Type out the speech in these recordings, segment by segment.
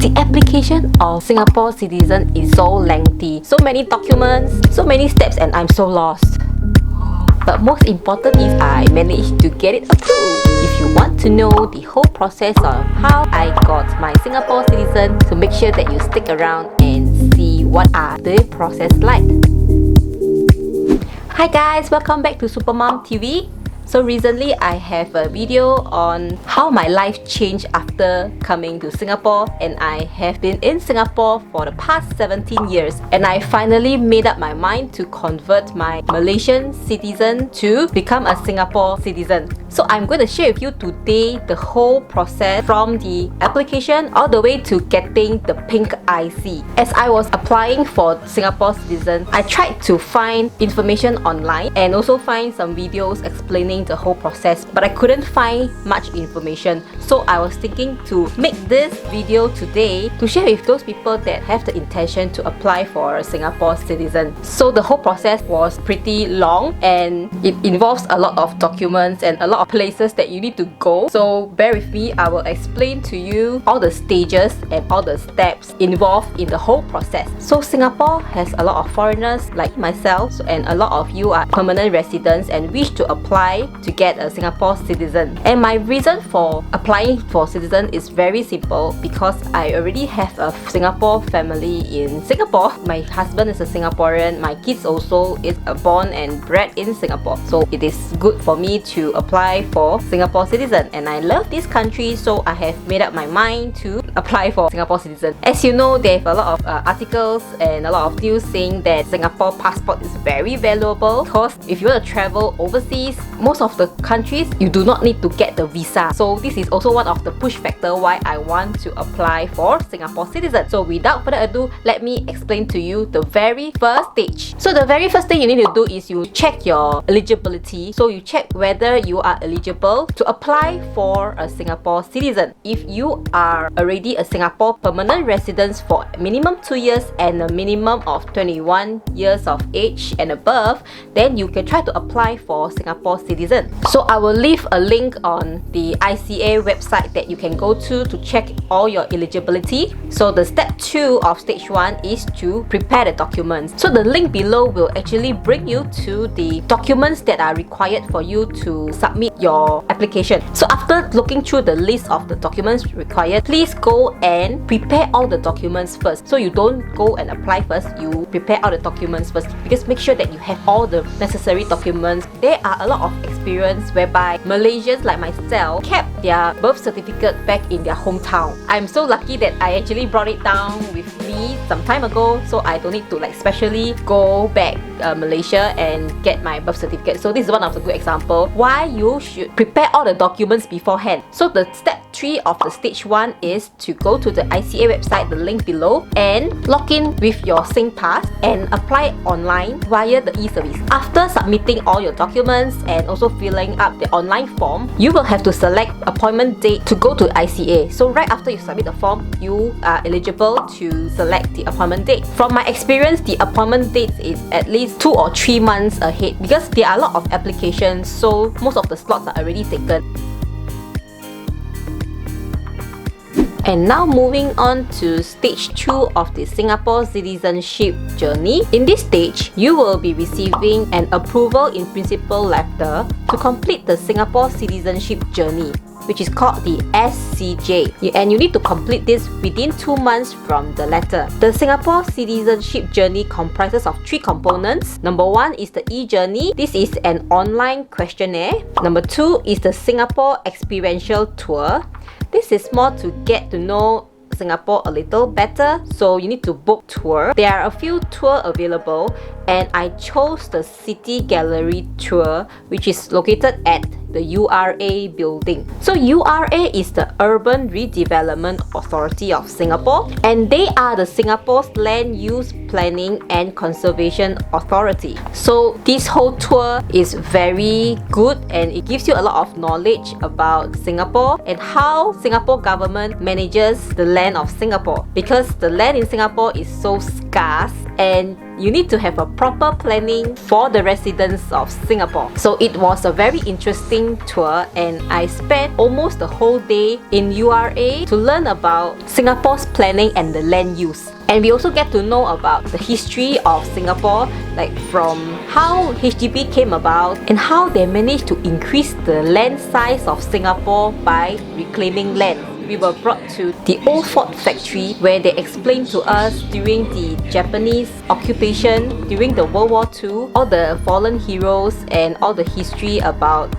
The application of Singapore citizen is so lengthy, so many documents, so many steps, and I'm so lost. But most important is I managed to get it approved. If you want to know the whole process of how I got my Singapore citizen, so make sure that you stick around and see what are the process like. Hi guys, welcome back to Supermom TV. So recently I have a video on how my life changed after coming to Singapore, and I have been in Singapore for the past 17 years, and I finally made up my mind to convert my Malaysian citizen to become a Singapore citizen. So I'm going to share with you today the whole process from the application all the way to getting the pink IC. As I was applying for Singapore citizen, I tried to find information online and also find some videos explaining the whole process, but I couldn't find much information. So I was thinking to make this video today to share with those people that have the intention to apply for a Singapore citizen. So the whole process was pretty long and it involves a lot of documents and a lot of places that you need to go. So bear with me, I will explain to you all the stages and all the steps involved in the whole process. So Singapore has a lot of foreigners like myself, and a lot of you are permanent residents and wish to apply to get a Singapore citizen. And my reason for applying for citizen is very simple, because I already have a Singapore family in Singapore. My husband is a Singaporean, my kids also is born and bred in Singapore. So it is good for me to apply for Singapore citizen, and I love this country, so I have made up my mind to apply for Singapore citizen. As you know, they have a lot of articles and a lot of news saying that Singapore passport is very valuable, because if you want to travel overseas, most of the countries you do not need to get the visa. So this is also one of the push factor why I want to apply for Singapore citizen. So without further ado, let me explain to you the very first stage. So the very first thing you need to do is you check your eligibility. So you check whether you are eligible to apply for a Singapore citizen. If you are already a Singapore permanent resident for minimum 2 years and a minimum of 21 years of age and above, then you can try to apply for Singapore citizen. So I will leave a link on the ICA website that you can go to check all your eligibility. So the step 2 of stage 1 is to prepare the documents. So the link below will actually bring you to the documents that are required for you to submit your application. So after looking through the list of the documents required, please go and prepare all the documents first. So you don't go and apply first, you prepare all the documents first, because make sure that you have all the necessary documents. There are a lot of experience whereby Malaysians like myself kept their birth certificate back in their hometown. I'm so lucky that I actually brought it down with me some time ago, so I don't need to specially go back Malaysia and get my birth certificate. So this is one of the good example why you should prepare all the documents beforehand. So the step 3 of the stage 1 is to go to the ICA website, the link below, and log in with your SingPass and apply online via the e-service. After submitting all your documents and also filling up the online form, you will have to select appointment date to go to ICA. So right after you submit the form, you are eligible to select the appointment date. From my experience, the appointment date is at least 2 or 3 months ahead, because there are a lot of applications, so most of the slots are already taken. And now moving on to stage 2 of the Singapore citizenship journey. In this stage, you will be receiving an approval in principle letter to complete the Singapore citizenship journey, which is called the SCJ, and you need to complete this within 2 months from the letter. The Singapore citizenship journey comprises of 3 components. Number 1 is the e-journey. This is an online questionnaire. Number 2 is the Singapore experiential tour. This is more to get to know Singapore a little better, so you need to book tour. There are a few tours available, and I chose the City Gallery tour, which is located at the URA building. So URA is the Urban Redevelopment Authority of Singapore, and they are the Singapore's Land Use Planning and Conservation Authority. So this whole tour is very good, and it gives you a lot of knowledge about Singapore and how Singapore government manages the land of Singapore, because the land in Singapore is so scarce and you need to have a proper planning for the residents of Singapore. So it was a very interesting tour, and I spent almost the whole day in URA to learn about Singapore's planning and the land use. And we also get to know about the history of Singapore, like from how HDB came about and how they managed to increase the land size of Singapore by reclaiming land. We were brought to the old Ford factory where they explained to us during the Japanese occupation, during the World War II, all the fallen heroes and all the history about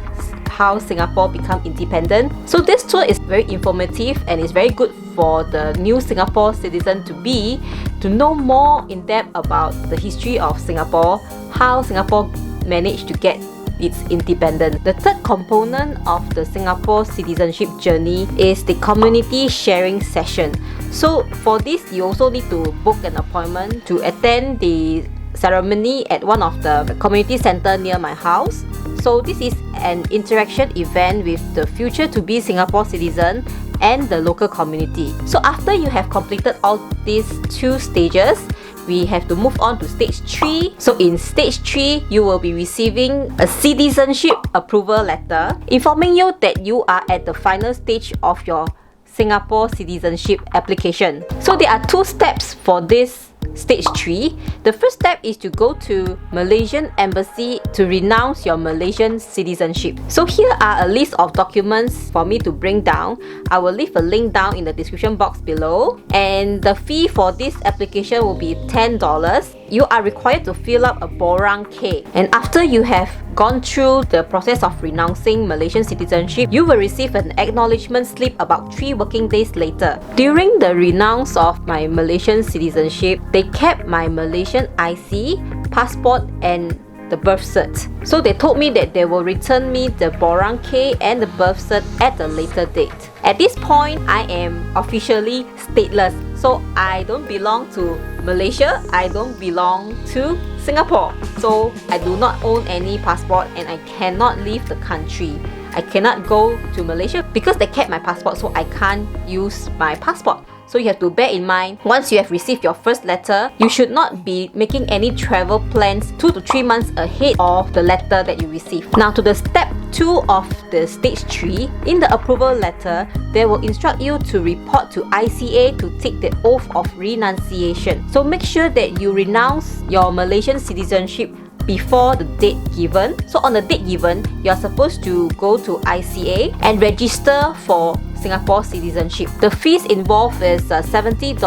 how Singapore became independent. So this tour is very informative and is very good for the new Singapore citizen to know more in depth about the history of Singapore, how Singapore managed to get its independence. The third component of the Singapore citizenship journey is the community sharing session. So for this, you also need to book an appointment to attend the ceremony at one of the community center near my house. So this is an interaction event with the future to be Singapore citizen and the local community. So after you have completed all these 2 stages, we have to move on to stage 3. So in stage 3, you will be receiving a citizenship approval letter informing you that you are at the final stage of your Singapore citizenship application. So there are 2 steps for this stage 3. The first step is to go to Malaysian Embassy to renounce your Malaysian citizenship. So here are a list of documents for me to bring down. I will leave a link down in the description box below. And the fee for this application will be $10. You are required to fill up a borang K. And after you have gone through the process of renouncing Malaysian citizenship, you will receive an acknowledgement slip about 3 working days later. During the renounce of my Malaysian citizenship, they kept my Malaysian IC, passport and the birth cert. So they told me that they will return me the borang K and the birth cert at a later date. At this point, I am officially stateless. So I don't belong to Malaysia, I don't belong to Singapore. So I do not own any passport and I cannot leave the country. I cannot go to Malaysia because they kept my passport, so I can't use my passport. So you have to bear in mind, once you have received your first letter, you should not be making any travel plans 2 to 3 months ahead of the letter that you receive. Now to the step 2 of the stage 3, in the approval letter, they will instruct you to report to ICA to take the oath of renunciation. So make sure that you renounce your Malaysian citizenship before the date given. So on the date given, you are supposed to go to ICA and register for Singapore citizenship. The fees involved is $70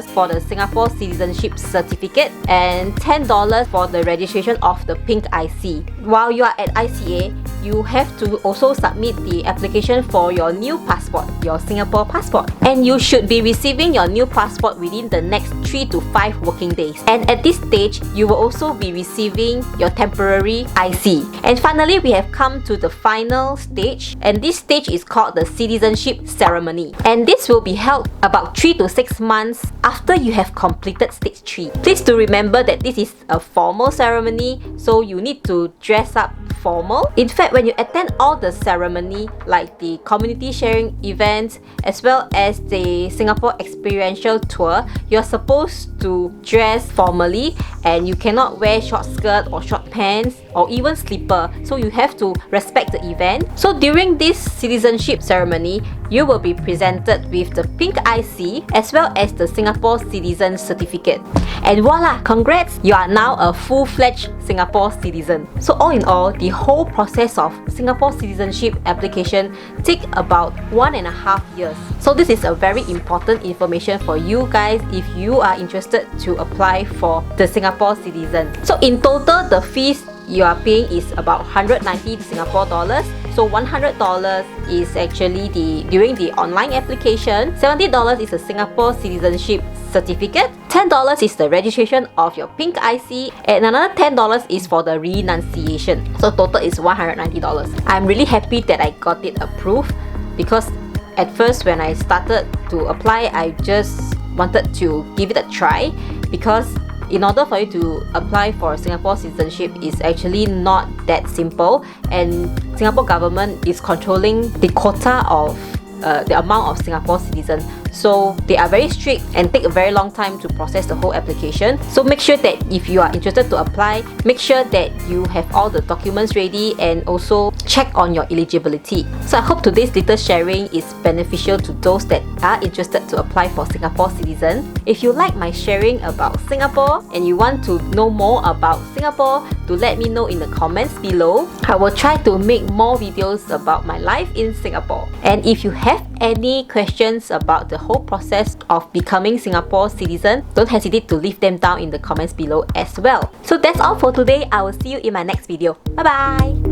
for the Singapore citizenship certificate and $10 for the registration of the pink IC. While you are at ICA, you have to also submit the application for your new passport, your Singapore passport. And you should be receiving your new passport within the next 3 to 5 working days. And at this stage, you will also be receiving your temporary IC. And finally, we have come to the final stage, and this stage is called the citizenship ceremony. And this will be held about 3 to 6 months after you have completed stage 3. Please do remember that this is a formal ceremony, so you need to dress up formal. In fact, when you attend all the ceremony like the community sharing events as well as the Singapore experiential tour, you're supposed to dress formally and you cannot wear short skirt or short pants or even slipper. So you have to respect the event. So during this citizenship ceremony, you will be presented with the pink IC as well as the Singapore Citizen Certificate. And voila! Congrats! You are now a full-fledged Singapore citizen. So all in all, the whole process of Singapore citizenship application take about 1.5 years. So this is a very important information for you guys if you are interested to apply for the Singapore citizen. So in total, the fees you are paying is about 190 Singapore dollars. So $100 is actually during the online application. $70 is a Singapore citizenship certificate. $10 is the registration of your pink IC, and another $10 is for the renunciation. So total is $190. I'm really happy that I got it approved, because at first when I started to apply, I just wanted to give it a try, because in order for you to apply for Singapore citizenship is actually not that simple, and Singapore government is controlling the quota of the amount of Singapore citizens. so they are very strict and take a very long time to process the whole application. So make sure that if you are interested to apply, make sure that you have all the documents ready and also check on your eligibility. So I hope today's little sharing is beneficial to those that are interested to apply for Singapore citizen. If you like my sharing about Singapore and you want to know more about Singapore, do let me know in the comments below. I will try to make more videos about my life in Singapore. And if you have any questions about the whole process of becoming Singapore citizen, don't hesitate to leave them down in the comments below as well. So that's all for today. I will see you in my next video. Bye bye!